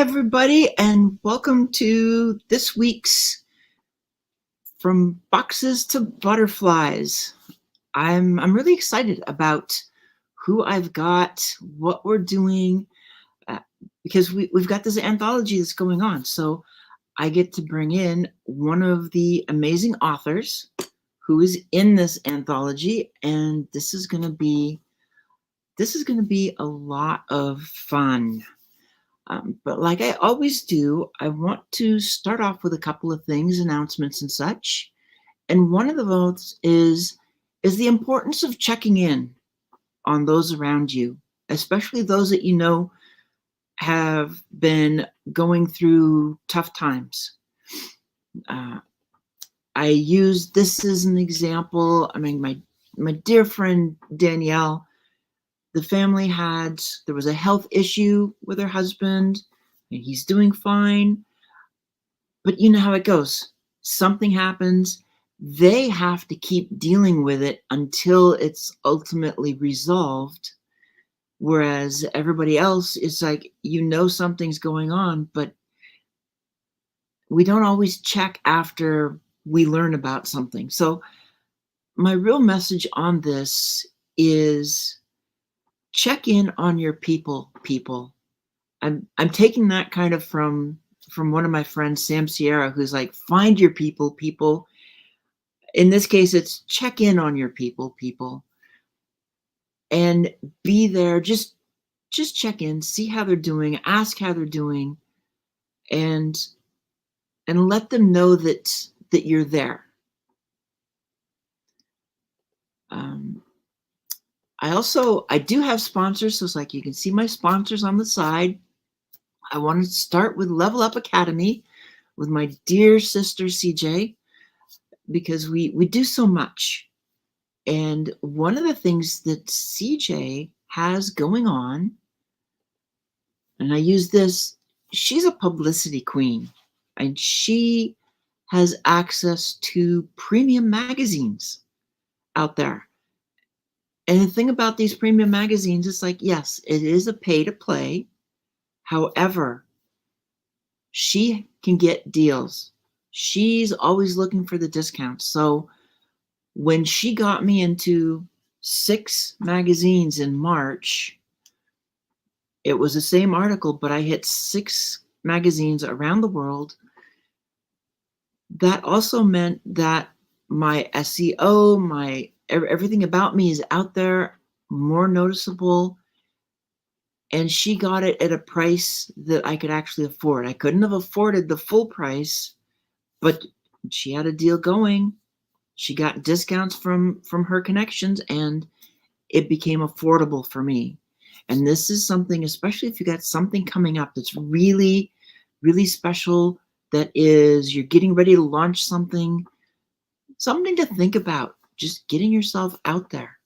everybody, and welcome to this week's From Boxes to Butterflies. I'm really excited about who I've got, what we're doing, uh, because we've got this anthology that's going on. So I get to bring in one of the amazing authors who is in this anthology, and this is going to be a lot of fun. But like I always do, I want to start off with a couple of things, announcements and such. And one of those is the importance of checking in on those around you, especially those that you know have been going through tough times. I use this as an example. I mean, my dear friend Danielle, there was a health issue with her husband, and he's doing fine. But you know how it goes. Something happens. They have to keep dealing with it until it's ultimately resolved. Whereas everybody else is like, something's going on, but we don't always check after we learn about something. So my real message on this is check in on your people. I'm taking that kind of from one of my friends, Sam Sierra, who's like, find your people. In this case, it's check in on your people, and be there. Just check in, see how they're doing, ask how they're doing, and let them know that you're there. I do have sponsors, so it's like you can see my sponsors on the side. I wanted to start with Level Up Academy with my dear sister CJ, because we do so much. And one of the things that CJ has going on, and I use this, she's a publicity queen, and she has access to premium magazines out there. And the thing about these premium magazines is like, yes, it is a pay to play. However, she can get deals. She's always looking for the discounts. So when she got me into 6 magazines in March, it was the same article, but I hit 6 magazines around the world. That also meant that my SEO, everything about me is out there, more noticeable. And she got it at a price that I could actually afford. I couldn't have afforded the full price, but she had a deal going. She got discounts from her connections, and it became affordable for me. And this is something, especially if you got something coming up that's really, really special, that is, you're getting ready to launch something to think about, just getting yourself out there.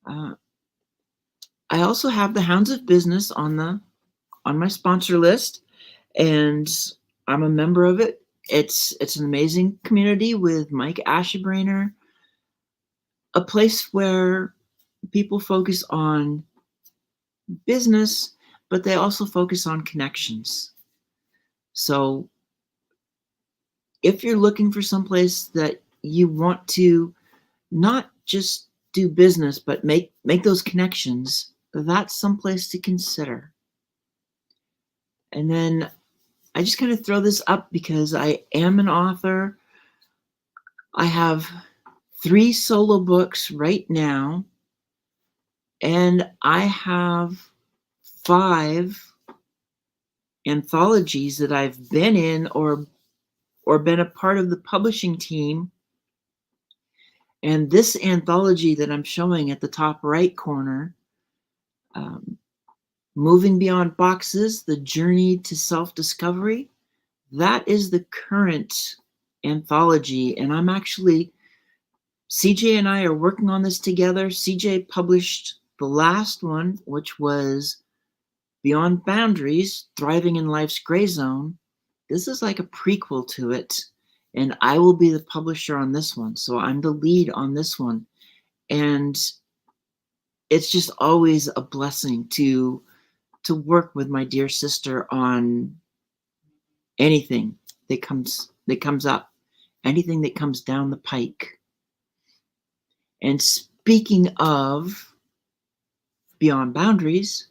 I also have the Hounds of Business on my sponsor list, and I'm a member of it. It's an amazing community with Mike Ashebrainer, a place where people focus on business, but they also focus on connections. So if you're looking for someplace that you want to not just do business, but make those connections, that's someplace to consider. And then I just kind of throw this up because I am an author. I have 3 solo books right now, and I have 5 anthologies that I've been in or been a part of the publishing team. And this anthology that I'm showing at the top right corner, Moving Beyond Boxes, The Journey to Self-Discovery, that is the current anthology. And CJ and I are working on this together. CJ published the last one, which was Beyond Boundaries, Thriving in Life's Gray Zone. This is like a prequel to it, and I will be the publisher on this one. So I'm the lead on this one. And it's just always a blessing to to work with my dear sister on anything that comes up, anything that comes down the pike. And speaking of Beyond Boundaries,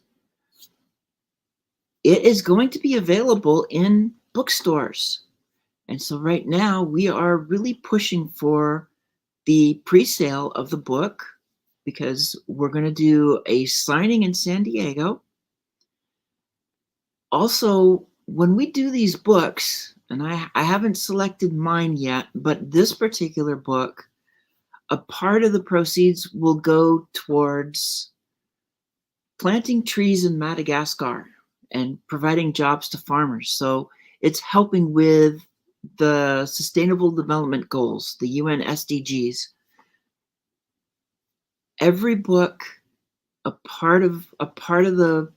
it is going to be available in bookstores. And so right now we are really pushing for the pre-sale of the book because we're going to do a signing in San Diego. Also, when we do these books, and I haven't selected mine yet, but this particular book, a part of the proceeds will go towards planting trees in Madagascar and providing jobs to farmers. So it's helping with the Sustainable Development Goals, the UN SDGs. Every book, a part of the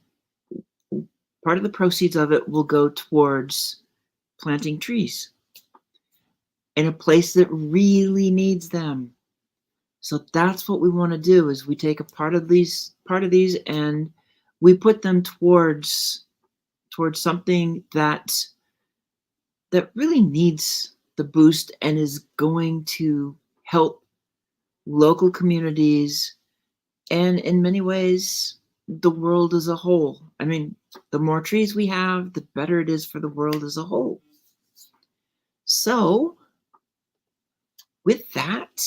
proceeds of it will go towards planting trees in a place that really needs them. So that's what we want to do, is we take a part of these and we put them towards something that really needs the boost and is going to help local communities and in many ways the world as a whole. I mean, the more trees we have, the better it is for the world as a whole. So with that,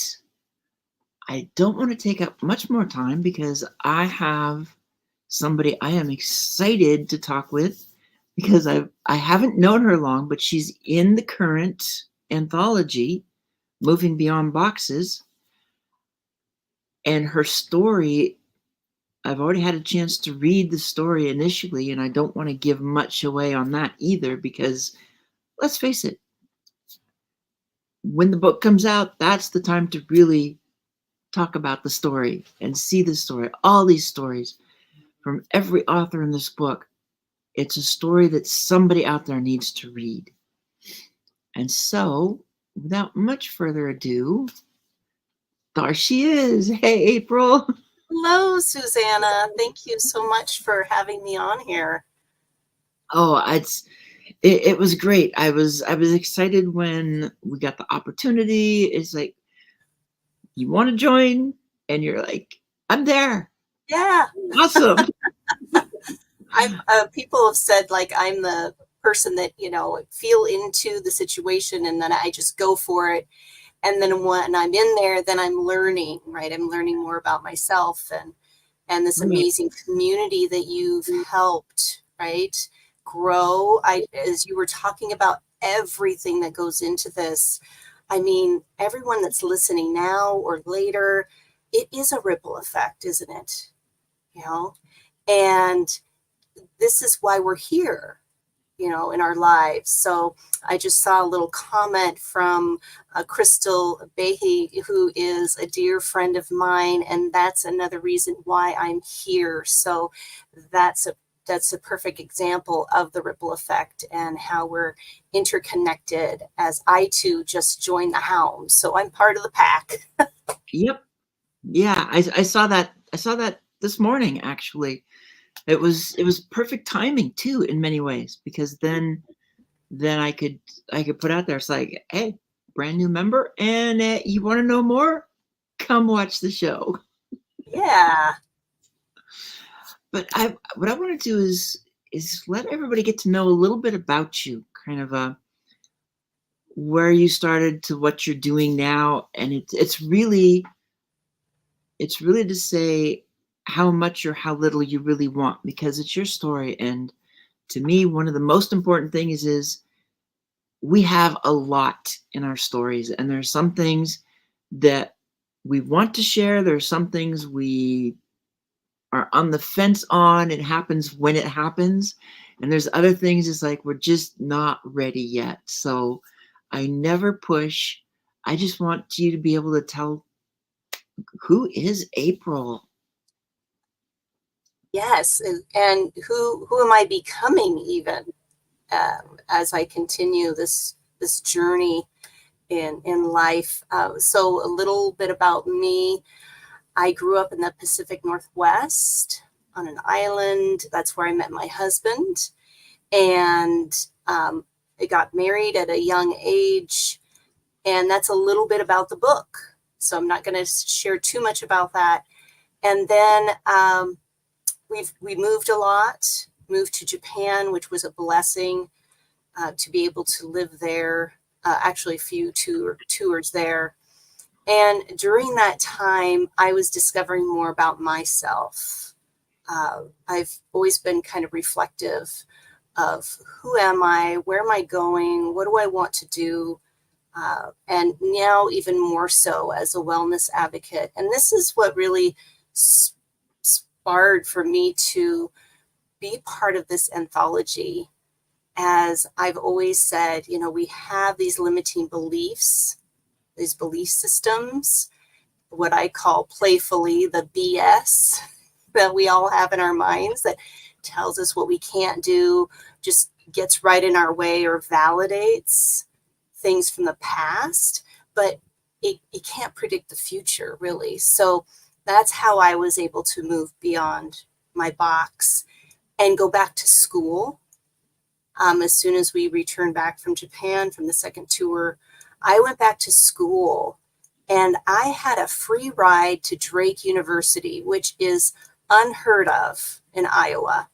I don't want to take up much more time because I have somebody I am excited to talk with, because I haven't known her long, but she's in the current anthology, Moving Beyond Boxes. And her story, I've already had a chance to read the story initially, and I don't want to give much away on that either, because let's face it, when the book comes out, that's the time to really talk about the story and see the story. All these stories from every author in this book, it's a story that somebody out there needs to read. And so, without much further ado, there she is. Hey, April. Hello, Susanna. Thank you so much for having me on here. Oh, it was great. I was excited when we got the opportunity. It's like, you want to join? And you're like, I'm there. Yeah, Awesome. people have said like I'm the person that feel into the situation and then I just go for it. And then when I'm in there, then I'm learning, right? I'm learning more about myself and this amazing community that you've helped, right, grow. As you were talking about everything that goes into this, I mean, everyone that's listening now or later, it is a ripple effect, isn't it? And this is why we're here, in our lives. So I just saw a little comment from Crystal Behe, who is a dear friend of mine, and that's another reason why I'm here. So that's a perfect example of the ripple effect and how we're interconnected, as I too just joined the hound. So I'm part of the pack. Yep. Yeah, I saw that. I saw that this morning, actually. It was perfect timing too, in many ways, because then I could put out there, it's like, hey, brand new member, and you want to know more? Come watch the show. Yeah. But what I want to do is let everybody get to know a little bit about you, kind of where you started to what you're doing now, and it's really to say how much or how little you really want, because it's your story. And to me, one of the most important things is we have a lot in our stories, and there's some things that we want to share. There's some things we are on the fence on. It happens when it happens. And there's other things, it's like, we're just not ready yet. So I never push. I just want you to be able to tell, who is April? Yes. And who am I becoming even as I continue this journey in life. So a little bit about me. I grew up in the Pacific Northwest. on an island. That's where I met my husband. And I got married at a young age. And that's a little bit about the book. So I'm not going to share too much about that. And then we moved a lot, moved to Japan, which was a blessing to be able to live there, actually a few tours there. And during that time, I was discovering more about myself. I've always been kind of reflective of who am I, where am I going, what do I want to do, and now even more so as a wellness advocate. And this is what really sparred for me to be part of this anthology. As I've always said, you know, we have these limiting beliefs, these belief systems, what I call playfully the BS that we all have in our minds that tells us what we can't do, just gets right in our way or validates things from the past, but it can't predict the future, really. So that's how I was able to move beyond my box and go back to school. As soon as we returned back from Japan from the second tour, I went back to school and I had a free ride to Drake University, which is unheard of in Iowa.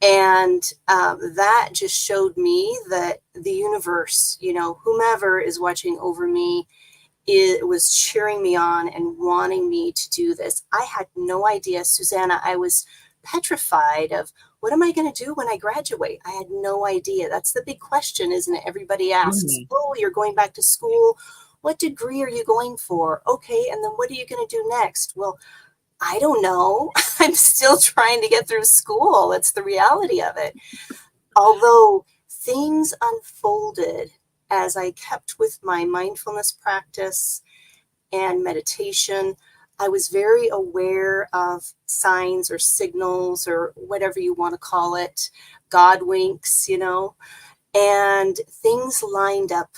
And that just showed me that the universe, you know, whomever is watching over me, it was cheering me on and wanting me to do this. I had no idea, Susanna. I was petrified of what am I going to do when I graduate? I had no idea. That's the big question, isn't it? Everybody asks, oh, you're going back to school. What degree are you going for? Okay, and then what are you going to do next? Well, I don't know. I'm still trying to get through school. That's the reality of it. Although things unfolded as I kept with my mindfulness practice and meditation, I was very aware of signs or signals or whatever you want to call it, God winks, you know, and things lined up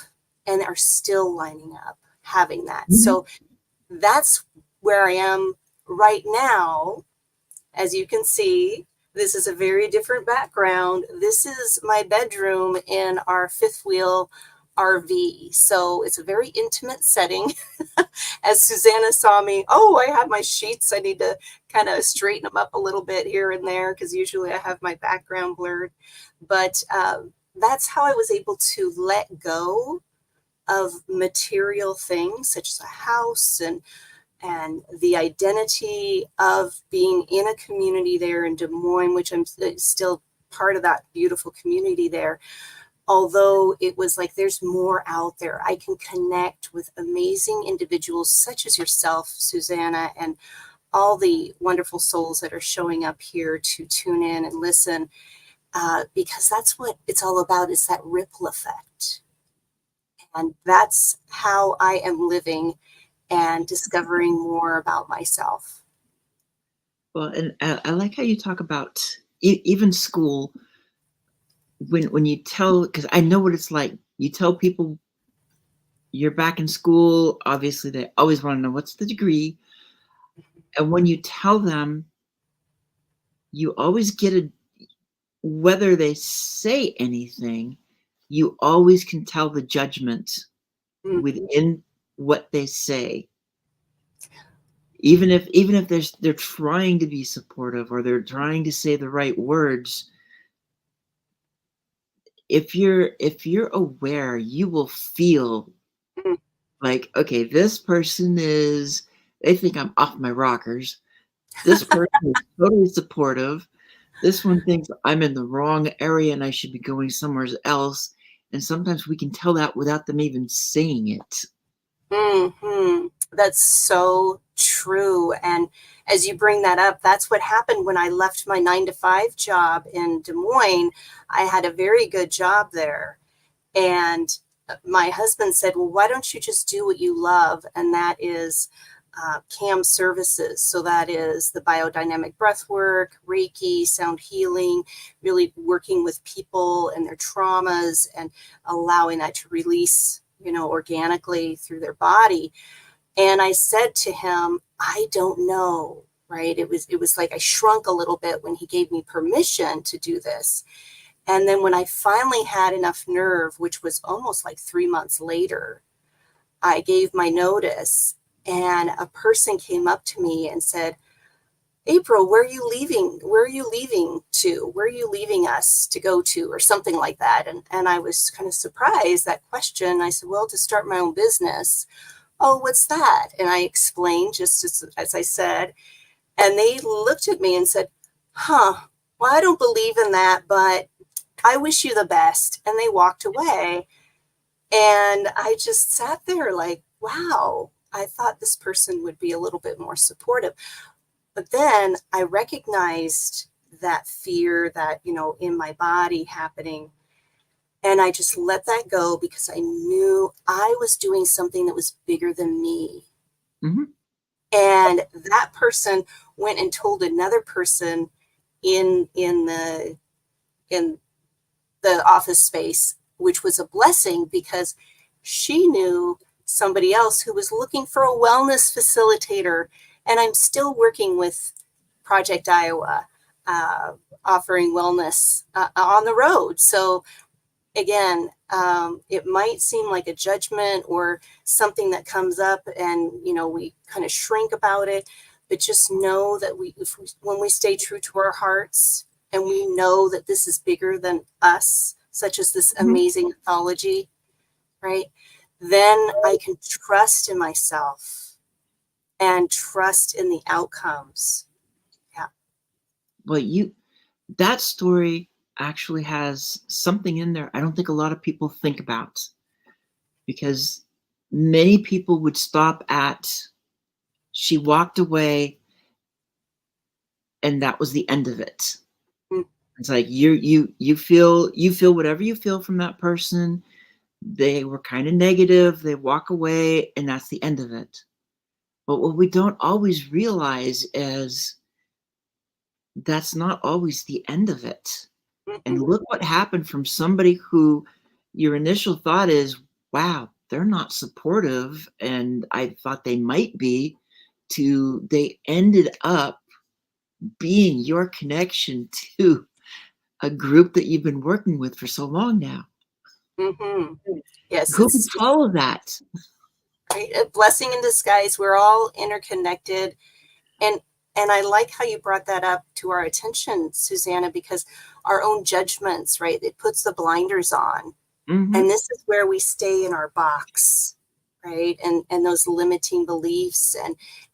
and are still lining up, having that. Mm-hmm. So that's where I am right now. As you can see, this is a very different background. This is my bedroom in our fifth wheel RV. So it's a very intimate setting. As Susanna saw me, oh, I have my sheets. I need to kind of straighten them up a little bit here and there because usually I have my background blurred. But that's how I was able to let go of material things such as a house and the identity of being in a community there in Des Moines, which I'm still part of that beautiful community there. Although it was like, there's more out there. I can connect with amazing individuals such as yourself, Susanna, and all the wonderful souls that are showing up here to tune in and listen, because that's what it's all about, is that ripple effect. And that's how I am living and discovering more about myself. Well, and I like how you talk about even school. When you tell, because I know what it's like, you tell people you're back in school, obviously they always want to know what's the degree. And when you tell them, you always get whether they say anything, you always can tell the judgment within what they say. Even if they're trying to be supportive or they're trying to say the right words, if you're aware, you will feel like, okay, this person they think I'm off my rockers. This person is totally supportive. This one thinks I'm in the wrong area and I should be going somewhere else. And sometimes we can tell that without them even saying it. Mm-hmm. That's so true. And as you bring that up, that's what happened when I left my 9-to-5 job in Des Moines. I had a very good job there. And my husband said, well, why don't you just do what you love? And that is CAM services. So that is the biodynamic breath work, Reiki, sound healing, really working with people and their traumas and allowing that to release, you know, organically through their body. And I said to him, I don't know, right? It was like I shrunk a little bit when he gave me permission to do this. And then when I finally had enough nerve, which was almost like 3 months later, I gave my notice, and a person came up to me and said, April, where are you leaving? Where are you leaving to? Where are you leaving us to go to? Or something like that. And I was kind of surprised, that question. I said, well, to start my own business. Oh, what's that? And I explained just as I said, and they looked at me and said, huh, well, I don't believe in that, but I wish you the best. And they walked away. And I just sat there like, wow, I thought this person would be a little bit more supportive. But then I recognized that fear that, in my body happening. And I just let that go because I knew I was doing something that was bigger than me. Mm-hmm. And that person went and told another person in the office space, which was a blessing because she knew somebody else who was looking for a wellness facilitator. And I'm still working with Project Iowa, offering wellness on the road. So again, it might seem like a judgment or something that comes up and, we kind of shrink about it, but just know that when we stay true to our hearts and we know that this is bigger than us, such as this amazing anthology, right? Then I can trust in myself and trust in the outcomes. Yeah. Well, that story actually has something in there I don't think a lot of people think about, because many people would stop at, she walked away and that was the end of it. Mm. It's like you feel whatever you feel from that person. They were kind of negative, they walk away, and that's the end of it. But what we don't always realize is that's not always the end of it. And look what happened from somebody who your initial thought is, wow, they're not supportive, and I thought they might be, to they ended up being your connection to a group that you've been working with for so long now. Mm-hmm. Yes, Who could it's follow that? right? A blessing in disguise. We're all interconnected. And I like how you brought that up to our attention, Susanna, because our own judgments, right? It puts the blinders on. Mm-hmm. And this is where we stay in our box, right? And those limiting beliefs,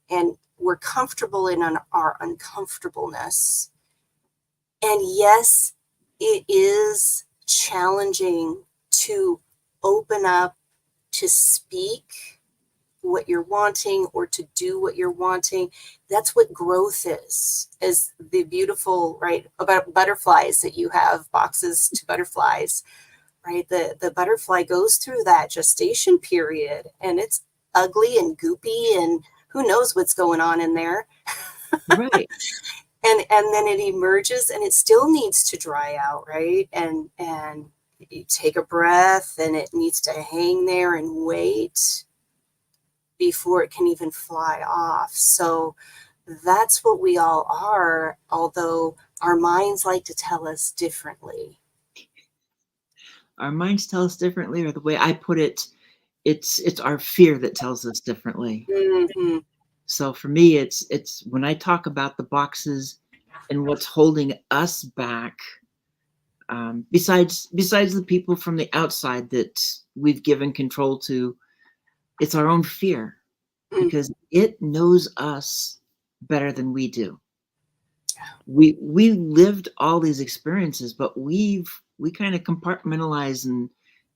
and we're comfortable in our uncomfortableness. And yes, it is challenging to open up, to speak what you're wanting or to do what you're wanting. That's what growth is the beautiful, right, about butterflies, that you have boxes to butterflies, right? The butterfly goes through that gestation period, and it's ugly and goopy and who knows what's going on in there. Right. And then it emerges, and it still needs to dry out, right? And you take a breath, and it needs to hang there and wait before it can even fly off. So that's what we all are, although our minds like to tell us differently. Our minds tell us differently, or the way I put it, it's our fear that tells us differently. Mm-hmm. So for me, it's when I talk about the boxes and what's holding us back, besides the people from the outside that we've given control to, it's our own fear, because it knows us better than we do. We lived all these experiences, but we kind of compartmentalize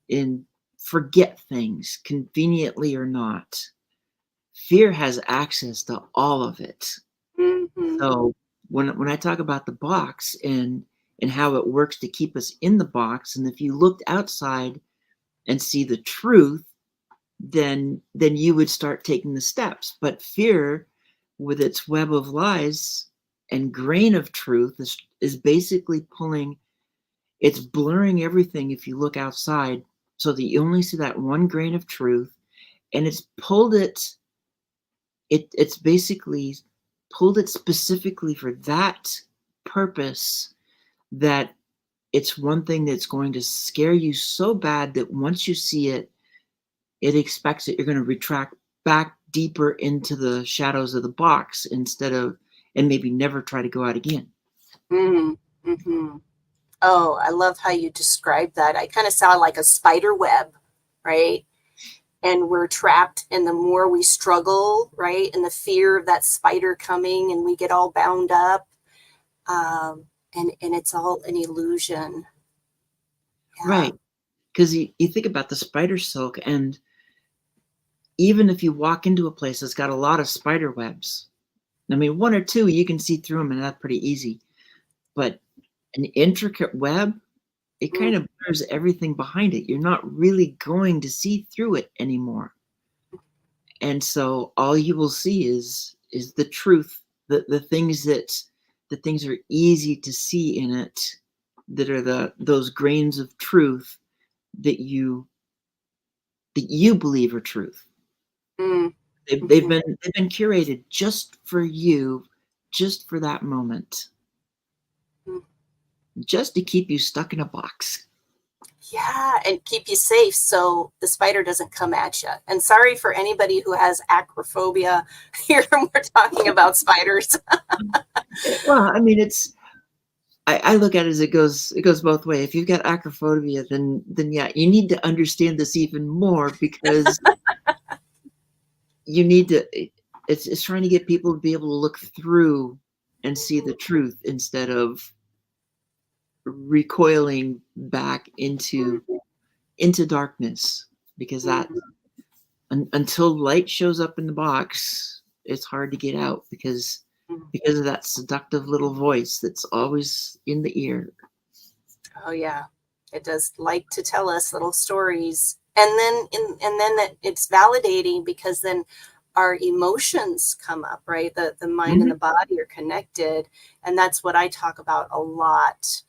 and forget things, conveniently or not. Fear has access to all of it. Mm-hmm. So when I talk about the box and how it works to keep us in the box, and if you looked outside and see the truth, then you would start taking the steps. But fear, with its web of lies and grain of truth, is basically it's blurring everything if you look outside, so that you only see that one grain of truth, and it's pulled it's basically pulled it specifically for that purpose, that it's one thing that's going to scare you so bad that once you see it, it expects that you're going to retract back deeper into the shadows of the box instead of, and maybe never try to go out again. Mm-hmm. Oh, I love how you described that. I kind of sound like a spider web, right? And we're trapped, and the more we struggle, right, and the fear of that spider coming, and we get all bound up, and it's all an illusion. Yeah. Right. Because you think about the spider silk, and even if you walk into a place that's got a lot of spider webs, I mean, one or two, you can see through them, and that's pretty easy. But an intricate web, it kind of blurs everything behind it. You're not really going to see through it anymore. And so all you will see is the truth, the things are easy to see in it, that are those grains of truth that you believe are truth. Mm. They've been curated just for you, just for that moment, just to keep you stuck in a box. Yeah, and keep you safe so the spider doesn't come at you. And sorry for anybody who has acrophobia. Here we're talking about spiders. Well, I mean, I look at it as it goes both ways. If you've got acrophobia, then yeah, you need to understand this even more, because you need to. It's trying to get people to be able to look through and see the truth instead of recoiling back into darkness, because that until light shows up in the box, it's hard to get out, because of that seductive little voice that's always in the ear. Oh yeah, it does like to tell us little stories, and then that it's validating, because then our emotions come up, right? The mind and the body are connected, and that's what I talk about a lot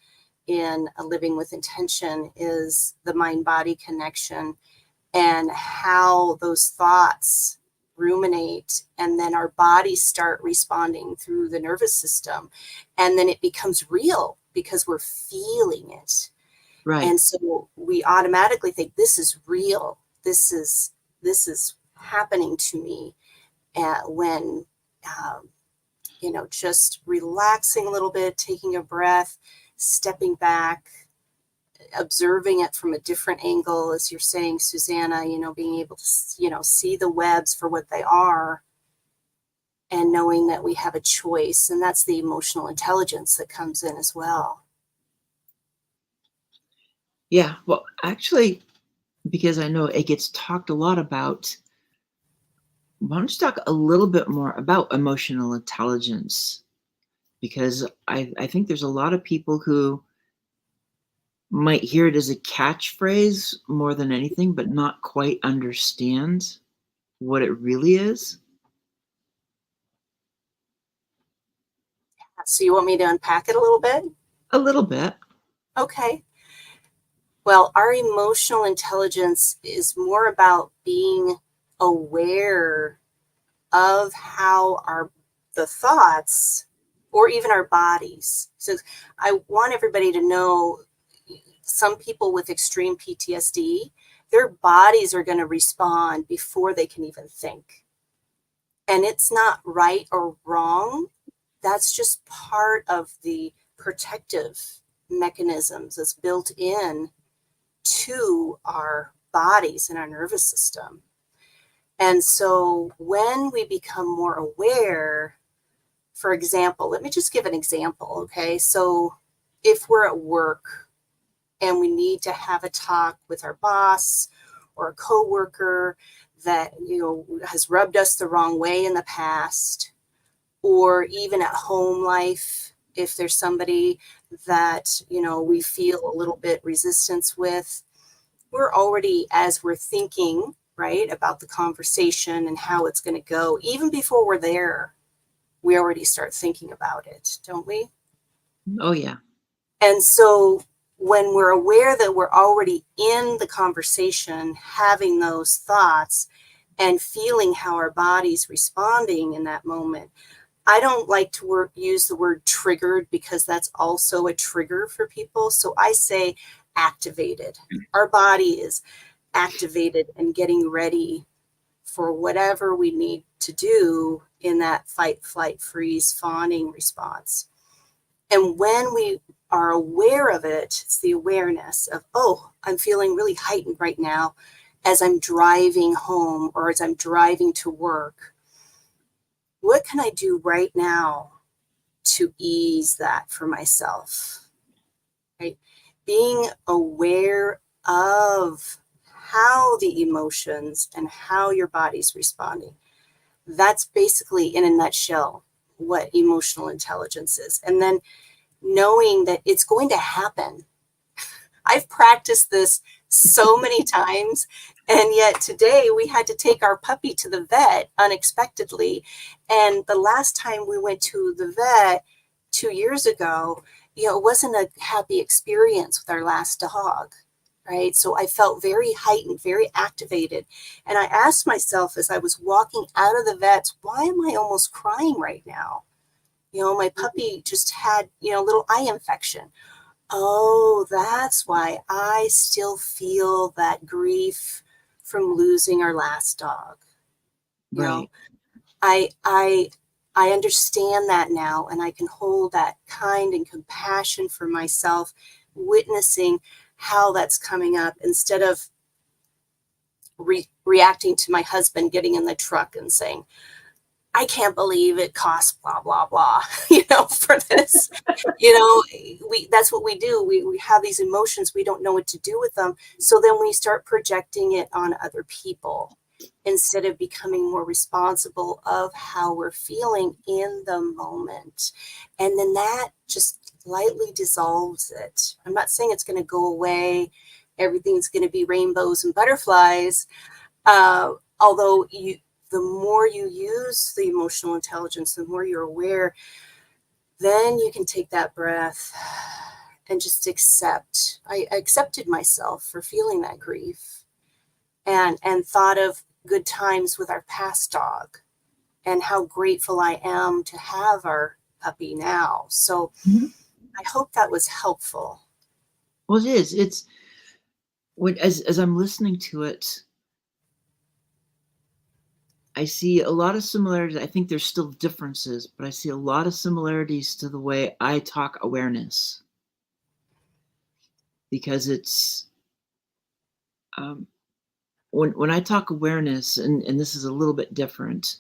in a living with intention, is the mind body connection, and how those thoughts ruminate, and then our bodies start responding through the nervous system, and then it becomes real because we're feeling it. Right. And so we automatically think, this is real, this is happening to me. When just relaxing a little bit, taking a breath, stepping back, observing it from a different angle, as you're saying, Susanna, being able to, see the webs for what they are, and knowing that we have a choice. And that's the emotional intelligence that comes in as well. Yeah. Well, actually, because I know it gets talked a lot about, why don't you talk a little bit more about emotional intelligence? Because I think there's a lot of people who might hear it as a catchphrase more than anything, but not quite understand what it really is. So you want me to unpack it a little bit? A little bit. Okay. Well, our emotional intelligence is more about being aware of how the thoughts, or even our bodies. So I want everybody to know, some people with extreme PTSD, their bodies are going to respond before they can even think. And it's not right or wrong. That's just part of the protective mechanisms that's built in to our bodies and our nervous system. And so when we become more aware, for example, let me just give an example, okay? So if we're at work and we need to have a talk with our boss or a coworker that, has rubbed us the wrong way in the past, or even at home life, if there's somebody that, we feel a little bit resistance with, we're already, as we're thinking, right, about the conversation and how it's going to go, even before we're there, we already start thinking about it, don't we? Oh, yeah. And so when we're aware that we're already in the conversation, having those thoughts and feeling how our body's responding in that moment, I don't like to use the word triggered because that's also a trigger for people. So I say activated. Our body is activated and getting ready for whatever we need to do in that fight, flight, freeze, fawning response. And when we are aware of it, it's the awareness of, oh, I'm feeling really heightened right now as I'm driving home or as I'm driving to work. What can I do right now to ease that for myself? Right? Being aware of how the emotions and how your body's responding. That's basically, in a nutshell, what emotional intelligence is. And then knowing that it's going to happen. I've practiced this so many times, and yet today we had to take our puppy to the vet unexpectedly. And the last time we went to the vet 2 years ago, it wasn't a happy experience with our last dog, right? So I felt very heightened, very activated. And I asked myself as I was walking out of the vet, why am I almost crying right now? My puppy just had, a little eye infection. Oh, that's why I still feel that grief from losing our last dog. Right. I understand that now, and I can hold that kind and compassion for myself, witnessing how that's coming up instead of reacting to my husband getting in the truck and saying, I can't believe it costs blah, blah, blah, for this. That's what we do. We have these emotions. We don't know what to do with them. So then we start projecting it on other people instead of becoming more responsible of how we're feeling in the moment. And then that just lightly dissolves it. I'm not saying it's going to go away. Everything's going to be rainbows and butterflies. Although the more you use the emotional intelligence, the more you're aware, then you can take that breath and just accept. I accepted myself for feeling that grief and thought of good times with our past dog and how grateful I am to have our puppy now. So I hope that was helpful. Well, it is. It's as I'm listening to it, I see a lot of similarities. I think there's still differences, but I see a lot of similarities to the way I talk awareness. Because it's when I talk awareness, and this is a little bit different,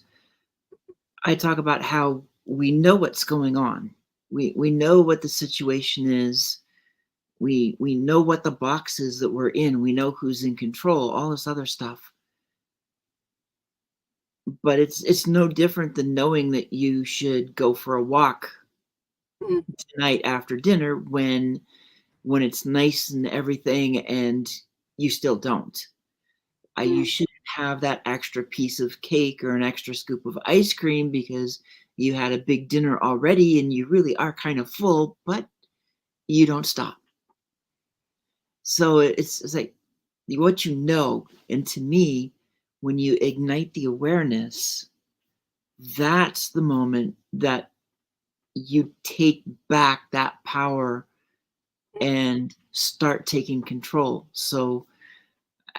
I talk about how we know what's going on. We know what the situation is. We know what the box is that we're in. We know who's in control, all this other stuff. But it's no different than knowing that you should go for a walk tonight after dinner when it's nice and everything, and you still don't. You shouldn't have that extra piece of cake or an extra scoop of ice cream because you had a big dinner already and you really are kind of full, but you don't stop. So it's like what you know. And to me, when you ignite the awareness, that's the moment that you take back that power and start taking control. So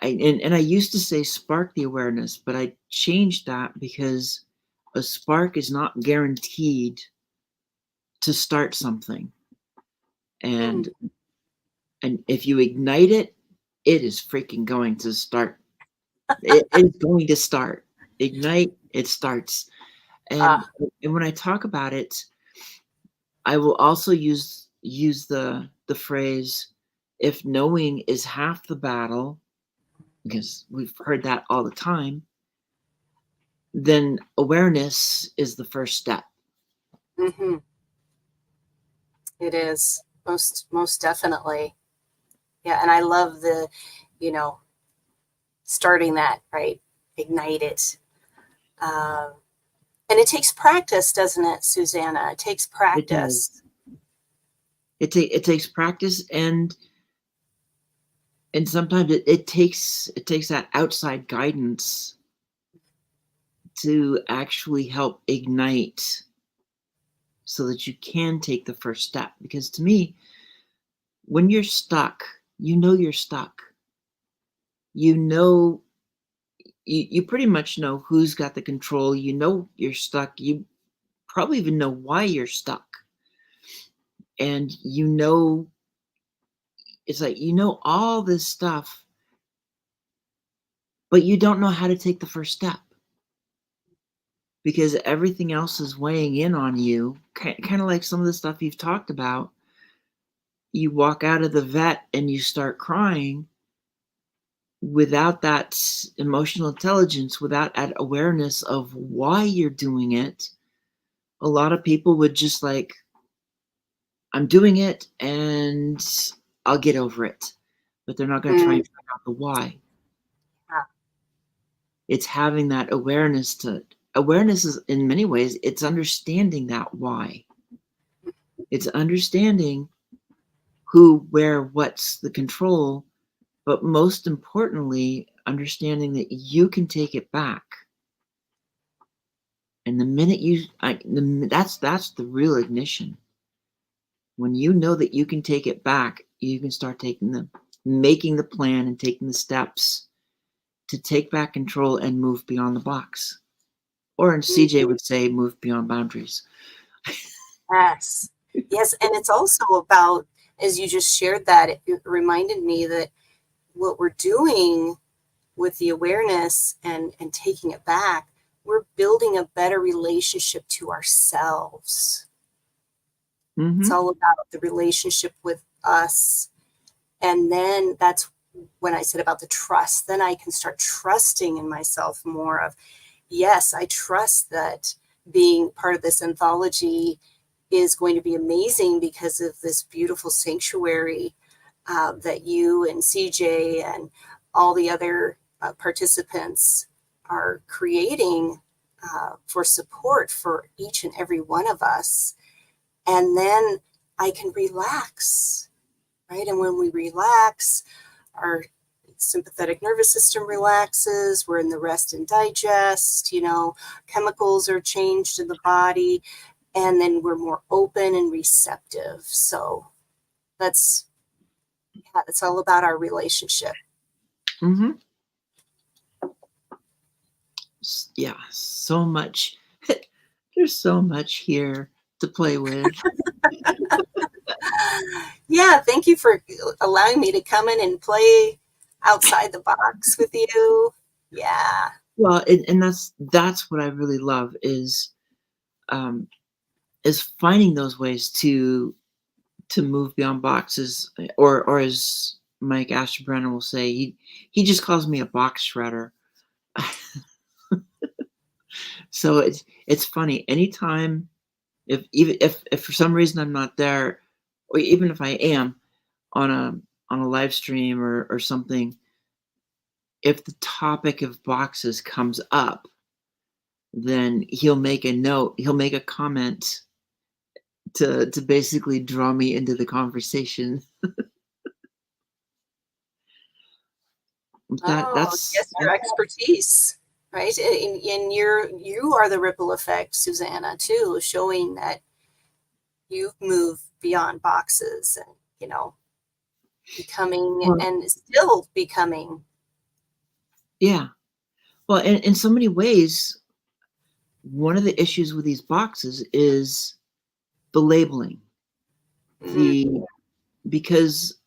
I used to say spark the awareness, but I changed that because a spark is not guaranteed to start something. And if you ignite it, it is freaking going to start. It is going to start. Ignite, it starts. And when I talk about it, I will also use the phrase, if knowing is half the battle, because we've heard that all the time, then awareness is the first step. Mm-hmm. It is most definitely. Yeah. And I love the, starting that, right? Ignite it. And it takes practice, doesn't it, Susanna? It takes practice. It takes practice, and sometimes it takes that outside guidance to actually help ignite so that you can take the first step. Because to me, when you're stuck, you know you're stuck. You know, you pretty much know who's got the control. You know you're stuck. You probably even know why you're stuck. And you know, it's like, you know all this stuff, but you don't know how to take the first step because everything else is weighing in on you. Kind of like some of the stuff you've talked about. You walk out of the vet and you start crying without that emotional intelligence, without that awareness of why you're doing it. A lot of people would just like, I'm doing it and I'll get over it. But they're not going to try Mm, and find out the why. yeah. It's having that awareness to awareness is in many ways, it's understanding that why. It's understanding who, where, what's the control, but most importantly, understanding that you can take it back. And the minute that's the real ignition. When you know that you can take it back, you can start making the plan and taking the steps to take back control and move beyond the box. Or as CJ would say, move beyond boundaries. Yes. Yes. And it's also about, as you just shared that, it reminded me that what we're doing with the awareness and taking it back, we're building a better relationship to ourselves. It's Mm-hmm. all about the relationship with us. And then that's when I said about the trust, then I can start trusting in myself more of, yes, I trust that being part of this anthology is going to be amazing because of this beautiful sanctuary that you and CJ and all the other participants are creating for support for each and every one of us. And then I can relax, right? And when we relax, our sympathetic nervous system relaxes. We're in the rest and digest, chemicals are changed in the body, and then we're more open and receptive. So that's all about our relationship. Mm-hmm. Yeah, so much. There's so much here to play with. Yeah, thank you for allowing me to come in and play outside the box with you. Yeah. Well, and that's what I really love um, is finding those ways to move beyond boxes, or as Mike Ashbrenner will say, he just calls me a box shredder. So it's funny. Anytime, if for some reason I'm not there, or even if I am on a live stream or something, if the topic of boxes comes up, then he'll make a note, he'll make a comment to basically draw me into the conversation. Oh, That's yes, your expertise, right? And you are the ripple effect, Susanna, too, showing that you've moved beyond boxes and, becoming well, and still becoming. yeah. Well, in so many ways, one of the issues with these boxes is the labeling. Mm, The Because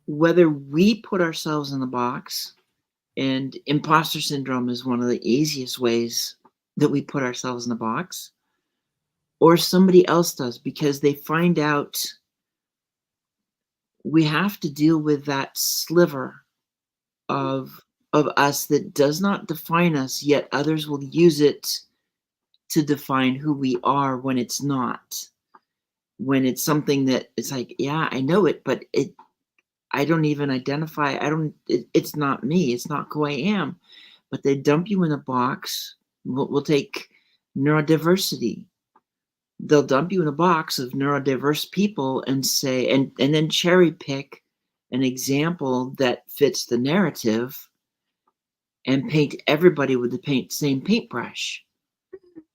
whether we put ourselves in the box, and imposter syndrome is one of the easiest ways that we put ourselves in the box, or somebody else does because they find out we have to deal with that sliver of us that does not define us, yet others will use it to define who we are when it's not. When it's something that it's like, yeah, I know it, but I don't even identify. It's not me. It's not who I am. But they dump you in a box. We'll take neurodiversity. They'll dump you in a box of neurodiverse people and say, and then cherry pick an example that fits the narrative and paint everybody with the same paintbrush.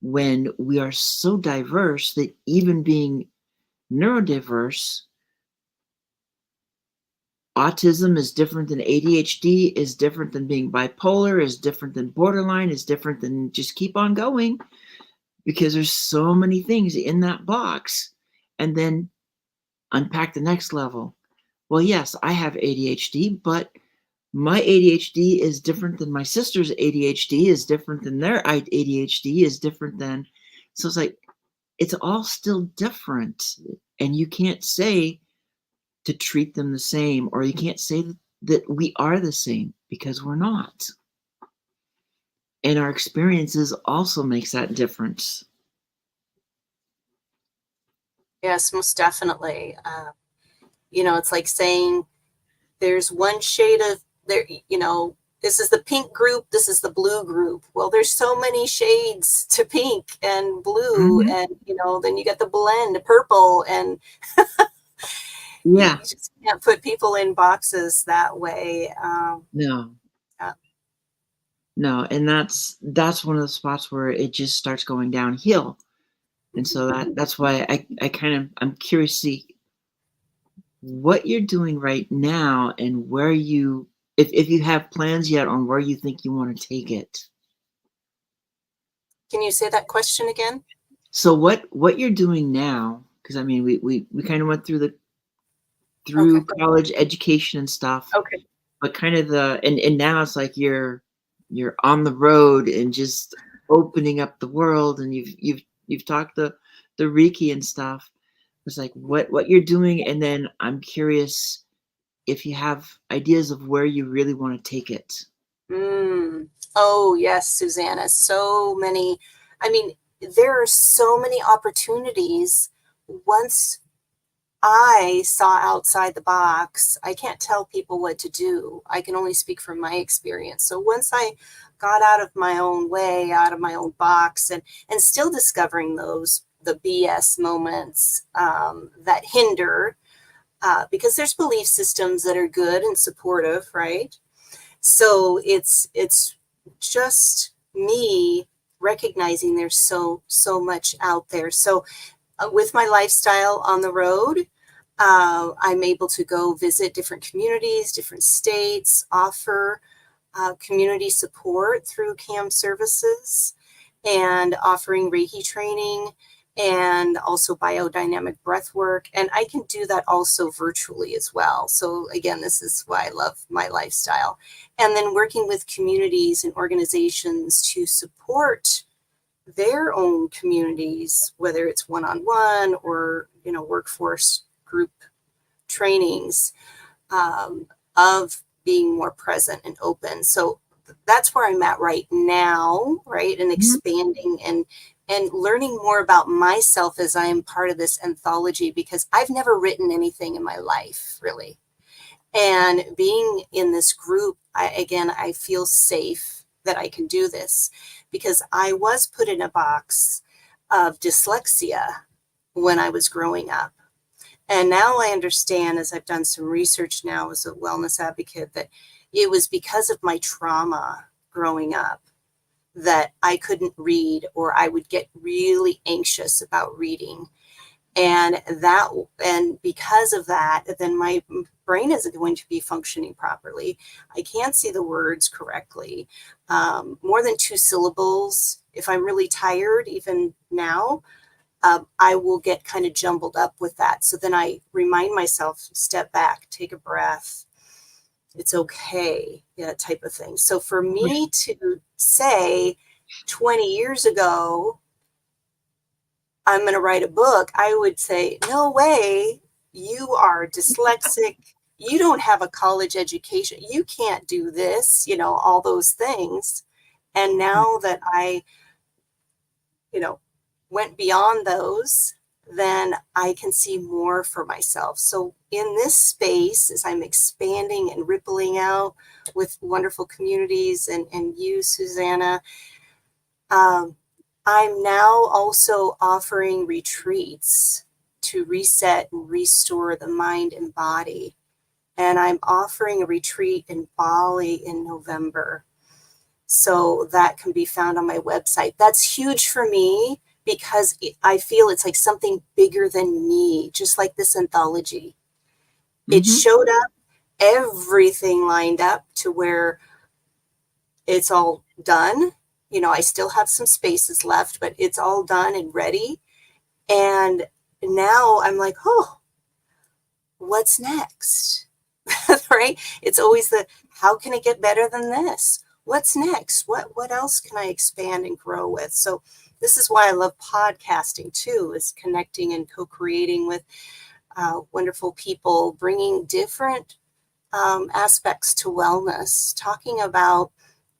when we are so diverse that even being neurodiverse, autism is different than ADHD, is different than being bipolar, is different than borderline, is different than just keep on going, because there's so many things in that box. And then unpack the next level. Well, yes, I have ADHD, but my ADHD is different than my sister's ADHD, is different than their ADHD, is different than. So it's like, it's all still different. And you can't say to treat them the same, or you can't say that we are the same, because we're not. And our experiences also makes that difference. Yes, most definitely. It's like saying there's one shade of there, this is the pink group, this is the blue group. Well, there's so many shades to pink and blue, Mm-hmm. and then you get the blend purple, and Yeah. you just can't put people in boxes that way. No. Uh, No, and that's one of the spots where it just starts going downhill. And so that's why I'm curious to see what you're doing right now, and where you, if you have plans yet on where you think you want to take it. can you say that question again? So what you're doing now, because I mean we kind of went through Okay. college education and stuff, Okay. but kind of and now it's like you're on the road and just opening up the world, and you've talked the Reiki and stuff. It's like what you're doing, and then I'm curious if you have ideas of where you really want to take it. Oh, yes, Susanna. So many. I mean, there are so many opportunities once I saw outside the box. I can't tell people what to do. I can only speak from my experience. So once I got out of my own way, out of my own box, and still discovering the BS moments that hinder, because there's belief systems that are good and supportive, right? So it's just me recognizing there's so much out there. So with my lifestyle on the road, I'm able to go visit different communities, different states, offer community support through CAM services, and offering Reiki training, and also biodynamic breath work. And I can do that also virtually as well. So again, this is why I love my lifestyle. And then working with communities and organizations to support their own communities, whether it's one-on-one or workforce group trainings, of being more present and open. So that's where I'm at right now, right? And Mhm. expanding and learning more about myself as I am part of this anthology, because I've never written anything in my life, really. And being in this group, I feel safe that I can do this, because I was put in a box of dyslexia when I was growing up. And now I understand, as I've done some research now as a wellness advocate, that it was because of my trauma growing up that I couldn't read, or I would get really anxious about reading. And because of that, then my brain isn't going to be functioning properly. I can't see the words correctly. More than 2 syllables. If I'm really tired, even now, I will get kind of jumbled up with that. So then I remind myself, step back, take a breath. It's okay, yeah, type of thing. So for me to say 20 years ago, I'm going to write a book, I would say, no way, you are dyslexic. You don't have a college education. You can't do this, all those things. And now that I, went beyond those, then I can see more for myself. So in this space, as I'm expanding and rippling out with wonderful communities and you, Susanna, I'm now also offering retreats to reset and restore the mind and body. And I'm offering a retreat in Bali in November. So that can be found on my website. That's huge for me because I feel it's like something bigger than me, just like this anthology. It Mm-hmm. showed up, everything lined up to where it's all done. You know, I still have some spaces left, but it's all done and ready. And now I'm like, oh, what's next? Right? It's always the, how can it get better than this? What's next? What else can I expand and grow with? So this is why I love podcasting too, is connecting and co-creating with wonderful people, bringing different aspects to wellness, talking about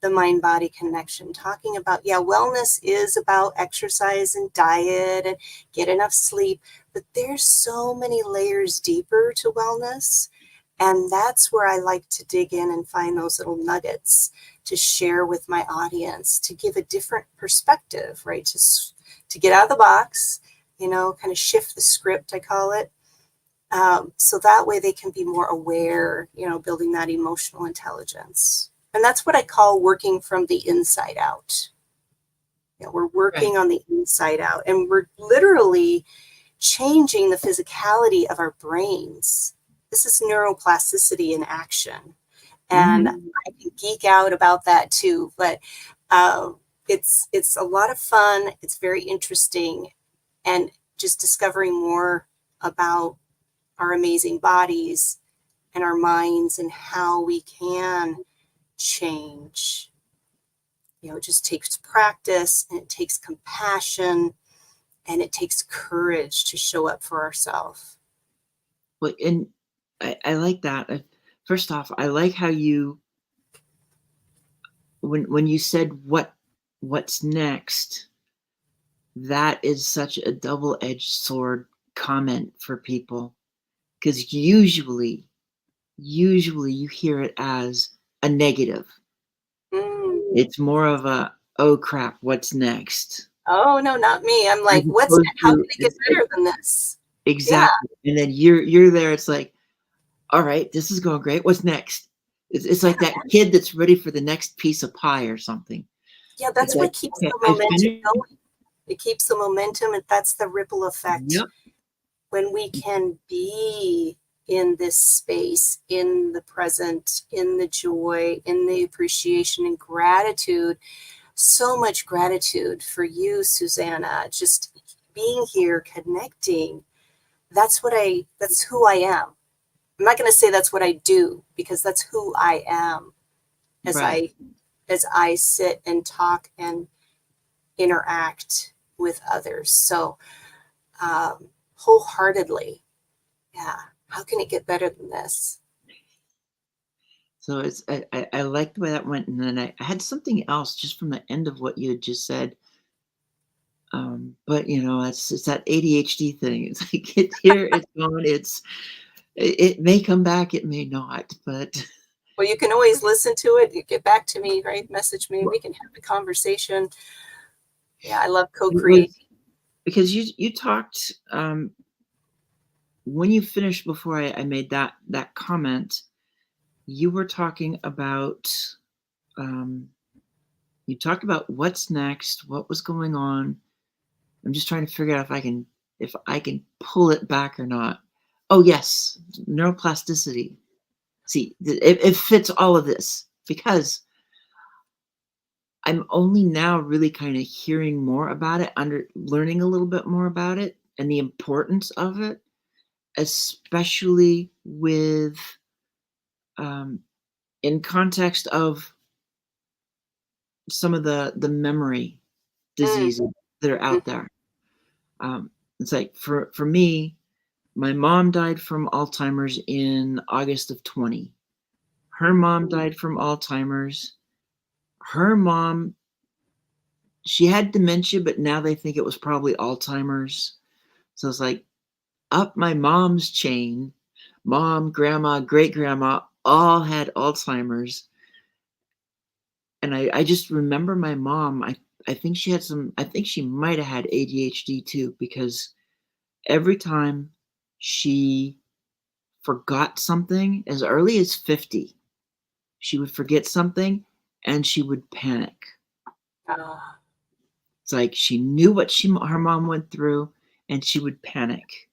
the mind body connection, talking about, yeah, wellness is about exercise and diet and get enough sleep, but there's so many layers deeper to wellness. And that's where I like to dig in and find those little nuggets to share with my audience, to give a different perspective, right? To get out of the box, you know, kind of shift the script, I call it. So that way they can be more aware, you know, building that emotional intelligence. And that's what I call working from the inside out. You know, we're Right. working on the inside out, and we're literally changing the physicality of our brains. This is neuroplasticity in action. And Mm-hmm. I can geek out about that too, but it's a lot of fun. It's very interesting, and just discovering more about our amazing bodies and our minds and how we can change. You know, it just takes practice, and it takes compassion, and it takes courage to show up for ourselves. Well, and I like that. First off, I like how you when you said what's next, that is such a double-edged sword comment for people, because usually you hear it as a negative. Mm. It's more of a, oh crap, what's next? Oh, no, not me. I'm As like, what's opposed how can to it get better than this? Yeah, exactly. And then you're there, it's like, all right, this is going great. What's next? It's yeah, like that kid that's ready for the next piece of pie or something. yeah. It's That's like, what keeps okay, the I momentum finished. going. It keeps the momentum, and that's the ripple effect. Yep. When we can be in this space, in the present, in the joy, in the appreciation and gratitude. So much gratitude for you, Susanna, just being here, connecting. That's who I am. I'm not going to say that's what I do, because that's who I am as Right. I sit and talk and interact with others. So wholeheartedly, yeah. How can it get better than this? So I like the way that went, and then I had something else just from the end of what you had just said. But it's that ADHD thing. It's like it's here, it's gone, it may come back, it may not, but Well, you can always listen to it. You get back to me, right? Message me. We can have a conversation. Yeah, I love it was co-creating. because you talked when you finished before I made that comment, you were talking about um, you talked about what's next, what was going on. I'm just trying to figure out if I can pull it back or not. Oh yes, neuroplasticity. See, it fits all of this because I'm only now really kind of hearing more about it, learning a little bit more about it and the importance of it, especially with um, in context of some of the memory Mm, diseases that are mm, out there. It's like for me, my mom died from Alzheimer's in August of 20. Her mom died from Alzheimer's. Her mom, she had dementia, but now they think it was probably Alzheimer's. So it's like up my mom's chain, mom, grandma, great grandma all had Alzheimer's. And I just remember my mom, I think I think she might have had ADHD too, because every time she forgot something as early as 50, she would forget something and she would panic. Ah, It's like she knew what her mom went through, and she would panic.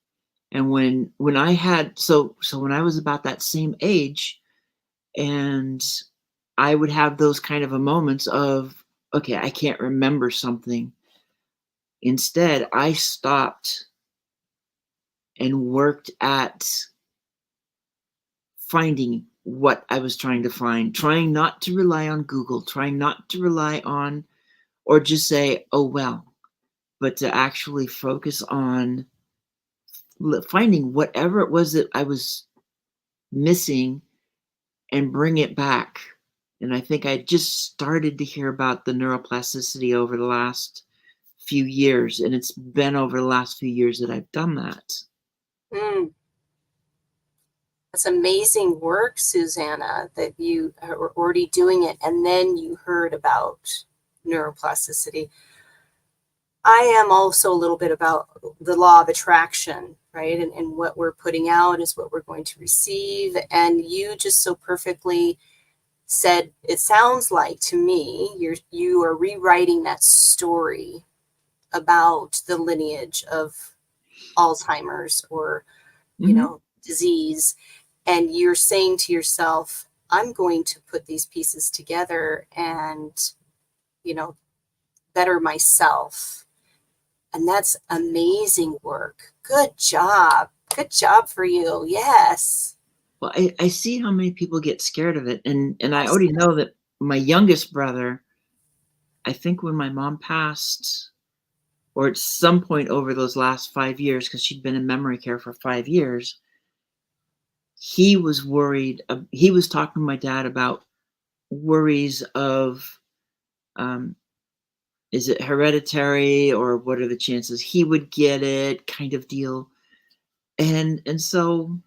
And when I had so when I was about that same age, and I would have those kind of a moments of, okay, I can't remember something. Instead, I stopped and worked at finding what I was trying to find, trying not to rely on Google, trying not to rely on or just say, oh, well, but to actually focus on finding whatever it was that I was missing and bring it back. And I think I just started to hear about the neuroplasticity over the last few years. And it's been over the last few years that I've done that. mm. That's amazing work, Susanna, that you are already doing it and then you heard about neuroplasticity. I am also a little bit about the law of attraction, right? And what we're putting out is what we're going to receive. And you just so perfectly said, it sounds like to me, you are rewriting that story about the lineage of Alzheimer's or, Mm-hmm. disease. And you're saying to yourself, I'm going to put these pieces together and, better myself. And that's amazing work. Good job. Good job for you. Yes. Well, I see how many people get scared of it. And I Yes. already know that my youngest brother, I think when my mom passed, or at some point over those last 5 years, because she'd been in memory care for 5 years, he was worried. He was talking to my dad about worries of, um, is it hereditary or what are the chances he would get it, kind of deal. And so,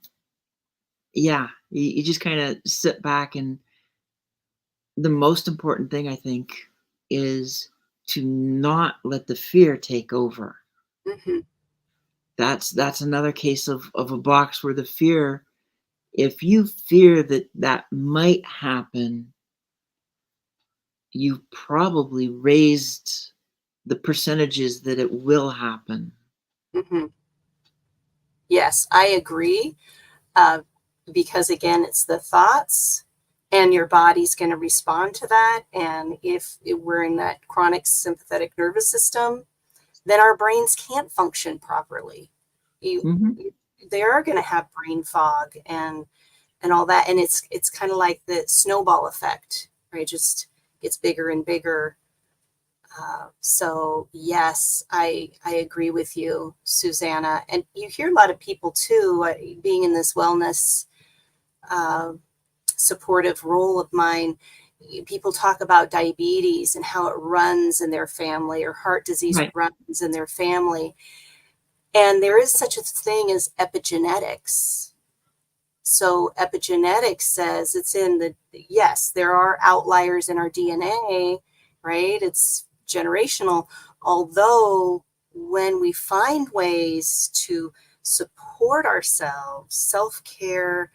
yeah, you just kind of sit back, and the most important thing I think is to not let the fear take over. Mm-hmm. That's another case of a box where the fear, if you fear that that might happen, you probably raised the percentages that it will happen. Mm-hmm. Yes, I agree. Uh, because again, it's the thoughts and your body's going to respond to that. And if we're in that chronic sympathetic nervous system, then our brains can't function properly. You, Hmm. they are going to have brain fog and all that. And it's kind of like the snowball effect, right? It just gets bigger and bigger. So yes, I agree with you, Susanna. And you hear a lot of people too, being in this wellness uh, supportive role of mine. People talk about diabetes and how it runs in their family, or heart disease Right. runs in their family. And there is such a thing as epigenetics. So epigenetics says it's in yes, there are outliers in our DNA, right? It's generational. Although when we find ways to support ourselves, self-care,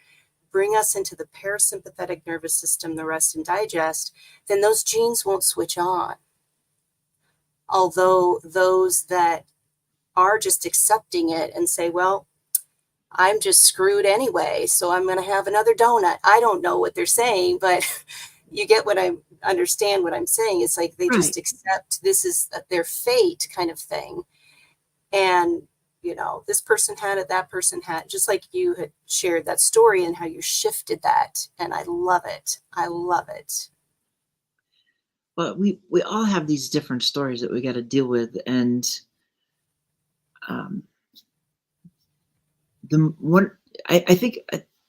bring us into the parasympathetic nervous system, the rest and digest, then those genes won't switch on. Although those that are just accepting it and say, well, I'm just screwed anyway, so I'm going to have another donut. I don't know what they're saying, but you get what I understand what I'm saying. It's like they Right. just accept this is their fate kind of thing. And, this person had it, that person had, just like you had shared that story and how you shifted that. And I love it. I love it. But we all have these different stories that we got to deal with, and um, the one I think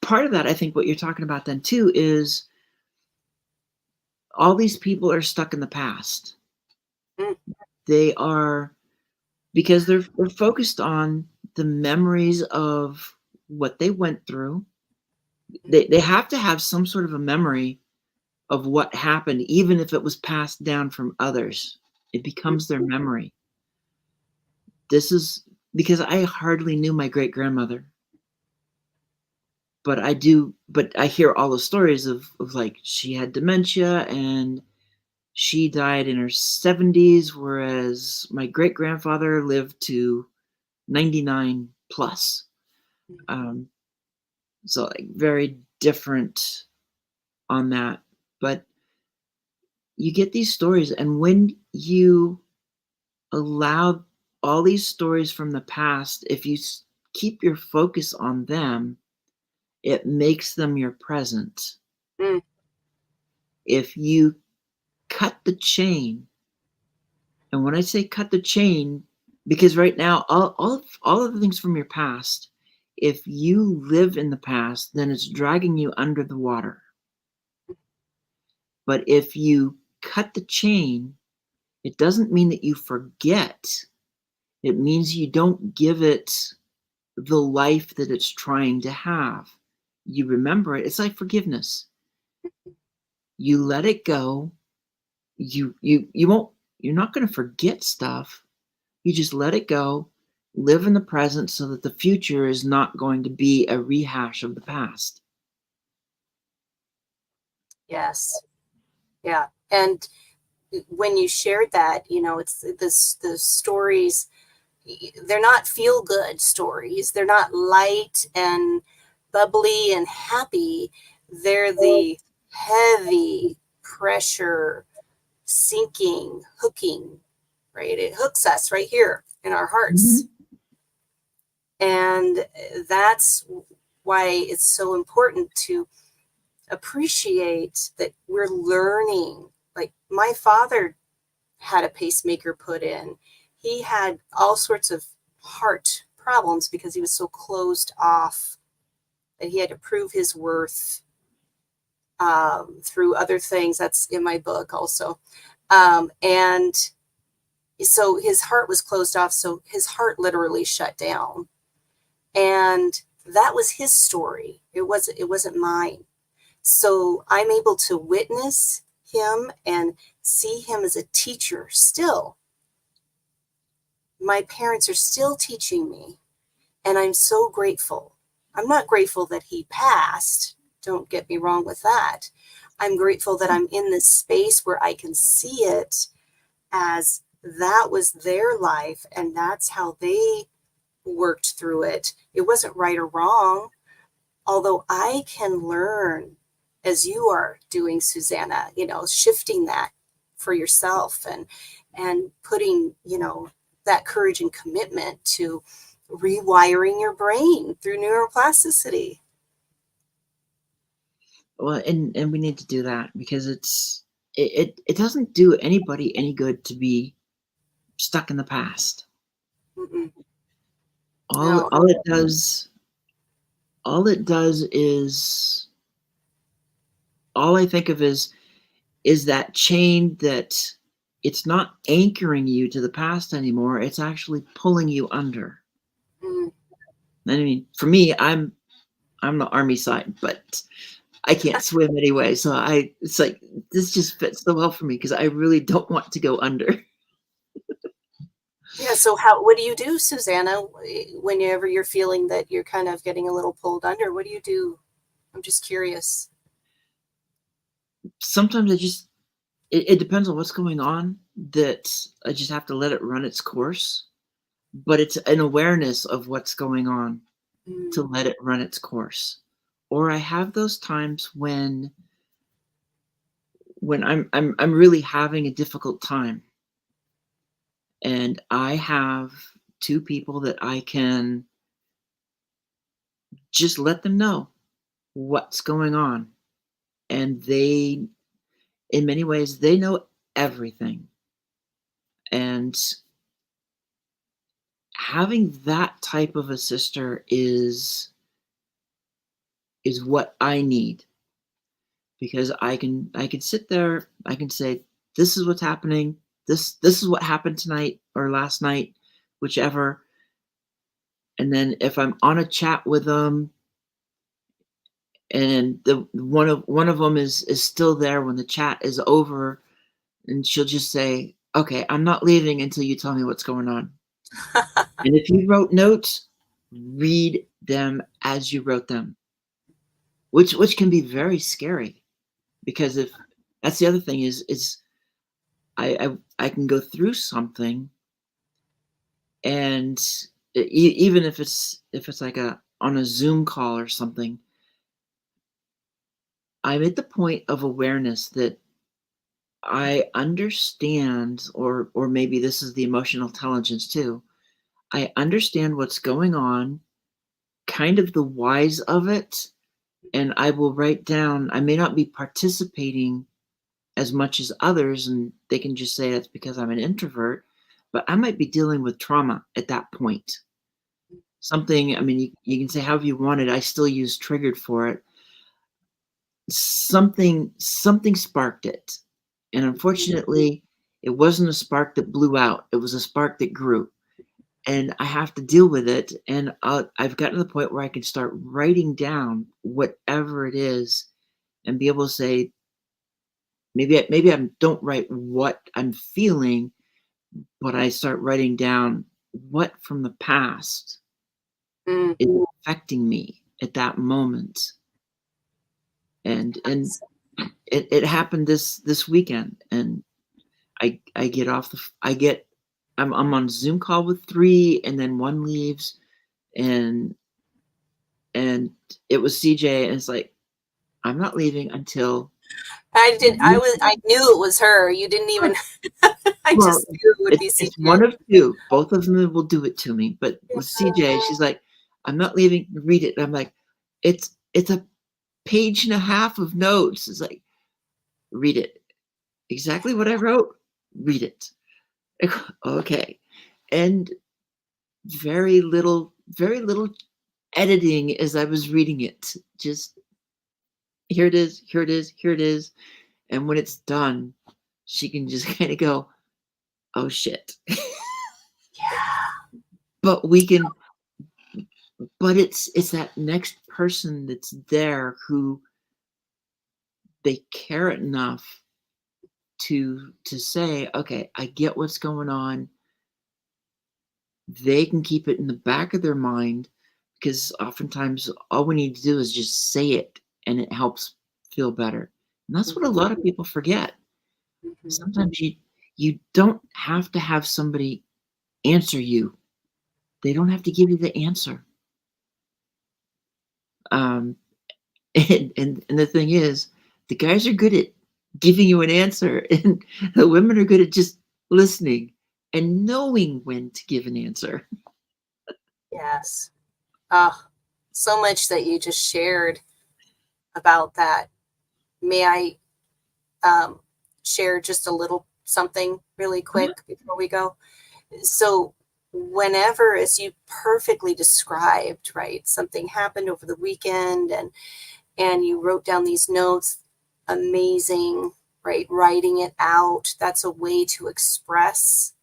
part of that, I think what you're talking about then too is all these people are stuck in the past. Mm, They are, because they're focused on the memories of what they went through. They have to have some sort of a memory of what happened, even if it was passed down from others. It becomes their memory. This is because I hardly knew my great grandmother, but I do. But I hear all the stories of like she had dementia, and She died in her 70s, whereas my great grandfather lived to 99 plus. Um, so like very different on that. But you get these stories, and when you allow all these stories from the past, if you keep your focus on them, it makes them your present. Mm. If you cut the chain, and when I say cut the chain, because right now, all of the things from your past, if you live in the past, then it's dragging you under the water. But if you cut the chain, it doesn't mean that you forget. It means you don't give it the life that it's trying to have. You remember it. It's like forgiveness. You let it go. You won't, you're not going to forget stuff. You just let it go, live in the present so that the future is not going to be a rehash of the past. Yes. Yeah. And when you shared that, it's this, the stories, they're not feel good stories. They're not light and bubbly and happy. They're the heavy pressure, sinking, hooking, right? It hooks us right here in our hearts. And that's why it's so important to appreciate that we're learning. Like my father had a pacemaker put in. He had all sorts of heart problems because he was so closed off that he had to prove his worth through other things. That's in my book also. And so his heart was closed off. So his heart literally shut down. And that was his story. It wasn't mine. So I'm able to witness him and see him as a teacher still. My parents are still teaching me, and I'm so grateful. I'm not grateful that he passed. Don't get me wrong with that. I'm grateful that I'm in this space where I can see it as that was their life and that's how they worked through it. It wasn't right or wrong, although I can learn as you are doing, Susanna, shifting that for yourself and putting, that courage and commitment to rewiring your brain through neuroplasticity. Well, and we need to do that because it doesn't do anybody any good to be stuck in the past. Mm-mm. All No. all it does all it does is all I think of is that chain that it's not anchoring you to the past anymore. It's actually pulling you under. Mm. I mean, for me, I'm the army side, but I can't swim anyway. So it's like this just fits so well for me because I really don't want to go under. Yeah. So what do you do, Susanna, whenever you're feeling that you're kind of getting a little pulled under? What do you do? I'm just curious. Sometimes it depends on what's going on that I just have to let it run its course. But it's an awareness of what's going on to Mm. let it run its course. Or I have those times when I'm really having a difficult time and I have two people that I can just let them know what's going on. And they, in many ways, they know everything. And having that type of a sister is what I need because I can sit there, I can say, this is what's happening, this is what happened tonight or last night, whichever. And then if I'm on a chat with them and the one of them is still there when the chat is over, and she'll just say, okay, I'm not leaving until you tell me what's going on. And if you wrote notes, read them as you wrote them, which can be very scary because if that's the other thing is I can go through something, and even if it's like on a Zoom call or something, I'm at the point of awareness that I understand, or maybe this is the emotional intelligence too. I understand what's going on, kind of the whys of it, and I will write down. I may not be participating as much as others, and they can just say that's because I'm an introvert, but I might be dealing with trauma at that point. Something, I mean, you can say however you want it. I still use triggered for it. Something sparked it. And unfortunately, it wasn't a spark that blew out. It was a spark that grew. And I have to deal with it. And I've gotten to the point where I can start writing down whatever it is and be able to say, maybe I don't write what I'm feeling, but I start writing down what from the past Mm. is affecting me at that moment. And it happened this weekend, and I get off I'm on a Zoom call with 3, and then 1 leaves, and it was CJ, and it's like, I'm not leaving until I knew it was her. You didn't even, I well, just knew it would be it's CJ. one of 2. Both of them will do it to me, but with CJ, she's like, "I'm not leaving, read it." And I'm like, "It's a page and a half of notes." It's like, "Read it. Exactly what I wrote, read it." Okay. And very little editing as I was reading it. Just here it is, here it is, here it is. And when it's done, she can just kind of go, "Oh shit." Yeah. But it's that next person that's there who they care enough to say, "Okay, I get what's going on." They can keep it in the back of their mind, because oftentimes all we need to do is just say it, and it helps feel better. And that's what a lot of people forget. Mhm. Sometimes you don't have to have somebody answer you. They don't have to give you the answer. Um, and the thing is, the guys are good at giving you an answer, and the women are good at just listening and knowing when to give an answer. Yes. Oh, so much that you just shared about that. May I share just a little something really quick before we go? So, whenever, as you perfectly described, right, something happened over the weekend, and you wrote down these notes, amazing, right? Writing it out, that's a way to express,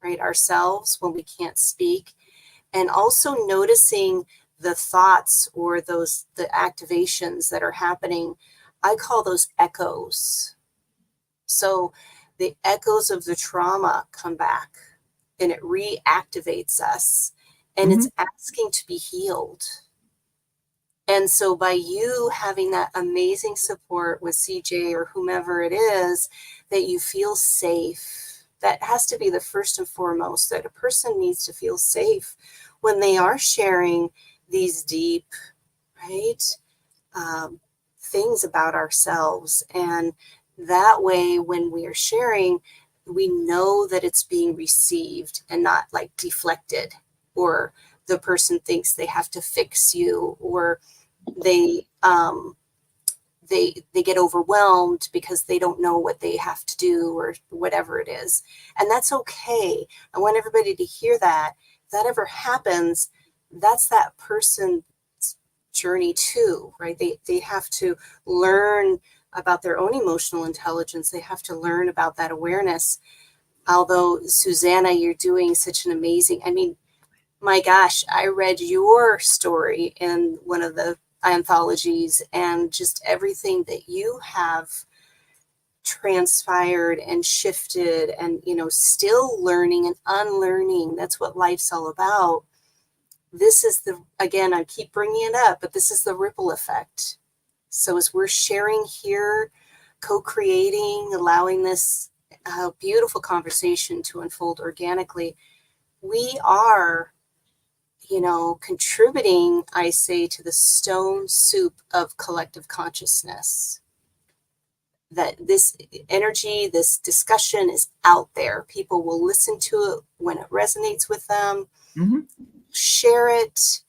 right, ourselves when we can't speak. And also noticing the thoughts or the activations that are happening. I call those echoes. So the echoes of the trauma come back, and it reactivates us, and Mhm. it's asking to be healed. And so by you having that amazing support with CJ or whomever it is, that you feel safe, that has to be the first and foremost, that a person needs to feel safe when they are sharing these deep, right, um, things about ourselves. And that way, when we are sharing, we know that it's being received and not like deflected, or the person thinks they have to fix you, or they they get overwhelmed because they don't know what they have to do or whatever it is. And that's okay. I want everybody to hear that. If that ever happens, that's that person's journey too, right? They have to learn about their own emotional intelligence. They have to learn about that awareness. Although, Susanna, you're doing such an amazing, I mean, my gosh, I read your story in one of the anthologies, and just everything that you have transpired and shifted, and still learning and unlearning. That's what life's all about. This is again, I keep bringing it up, but this is the ripple effect. So as we're sharing here, co-creating, allowing this a beautiful conversation to unfold organically. We are, contributing, I say, to the stone soup of collective consciousness. That this energy, this discussion is out there. People will listen to it when it resonates with them, Mhm. share it,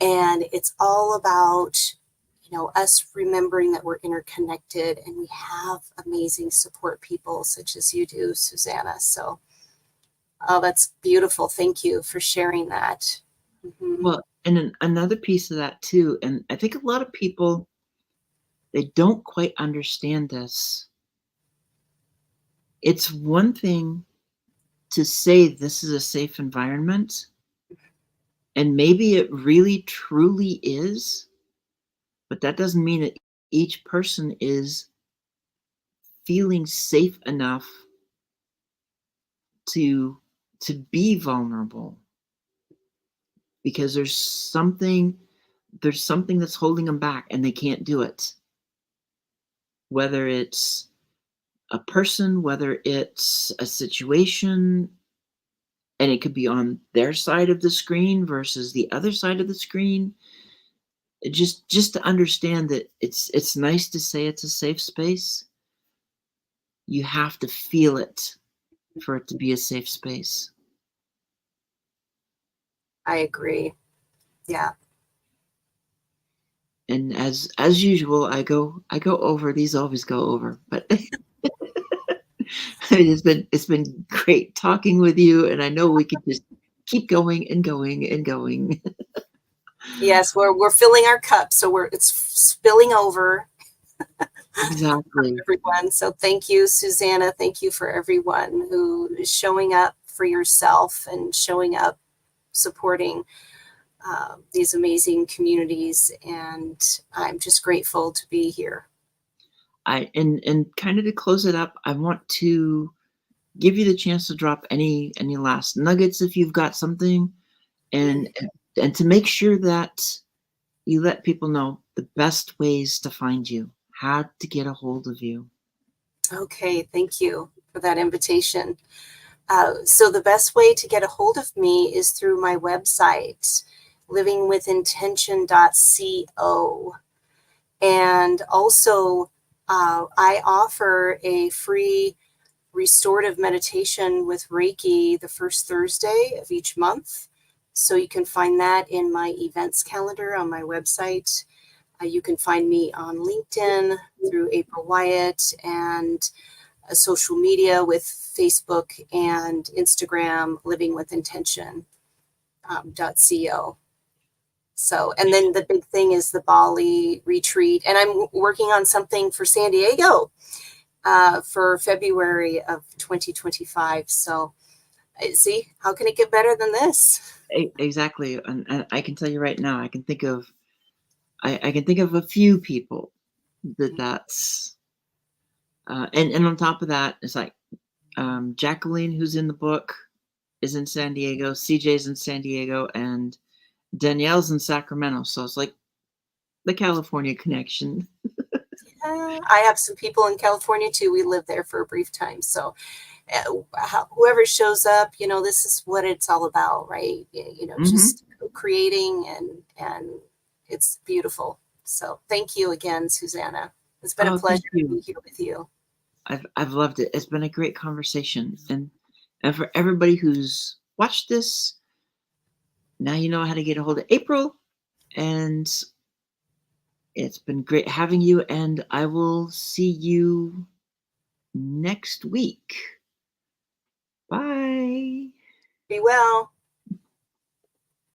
and it's all about, us remembering that we're interconnected and we have amazing support people such as you do, Susanna. So, oh, that's beautiful. Thank you for sharing that. Mhm. Well, and then another piece of that too, and I think a lot of people, they don't quite understand this. It's one thing to say this is a safe environment, and maybe it really truly is, but that doesn't mean that each person is feeling safe enough to be vulnerable, because there's something that's holding them back and they can't do it. Whether it's a person, whether it's a situation, and it could be on their side of the screen versus the other side of the screen. Just to understand that it's nice to say it's a safe space. You have to feel it for it to be a safe space. I agree. Yeah. And as usual, I go over, these always go over, but it's been great talking with you, and I know we could just keep going and going and going. Yes, we're filling our cup, so it's spilling over, Exactly. everyone. So thank you, Susanna. Thank you for everyone who is showing up for yourself and showing up supporting these amazing communities. And I'm just grateful to be here. And kind of to close it up, I want to give you the chance to drop any last nuggets if you've got something, and and to make sure that you let people know the best ways to find you, how to get a hold of you. Okay, thank you for that invitation. So the best way to get a hold of me is through my website, livingwithintention.co. And also, I offer a free restorative meditation with Reiki the first Thursday of each month. So you can find that in my events calendar on my website. You can find me on LinkedIn through April Wyett, and social media with Facebook and Instagram, Living with Intention .co. So, and then the big thing is the Bali retreat, and I'm working on something for San Diego for February of 2025. So, see, how can it get better than this? Exactly, and I can tell you right now, I can think of a few people that's and on top of that, it's like Jacqueline, who's in the book, is in San Diego. CJ's in San Diego, and Danielle's in Sacramento. So it's like the California connection. I have some people in California too. We lived there for a brief time. So whoever shows up, this is what it's all about, right? Just creating, and it's beautiful. So thank you again, Susanna. It's been a Oh, thank pleasure to you. be here with you. I've loved it. It's been a great conversation, and for everybody who's watched this, now you know how to get a hold of April, and it's been great having you. And I will see you next week. Bye. Be well.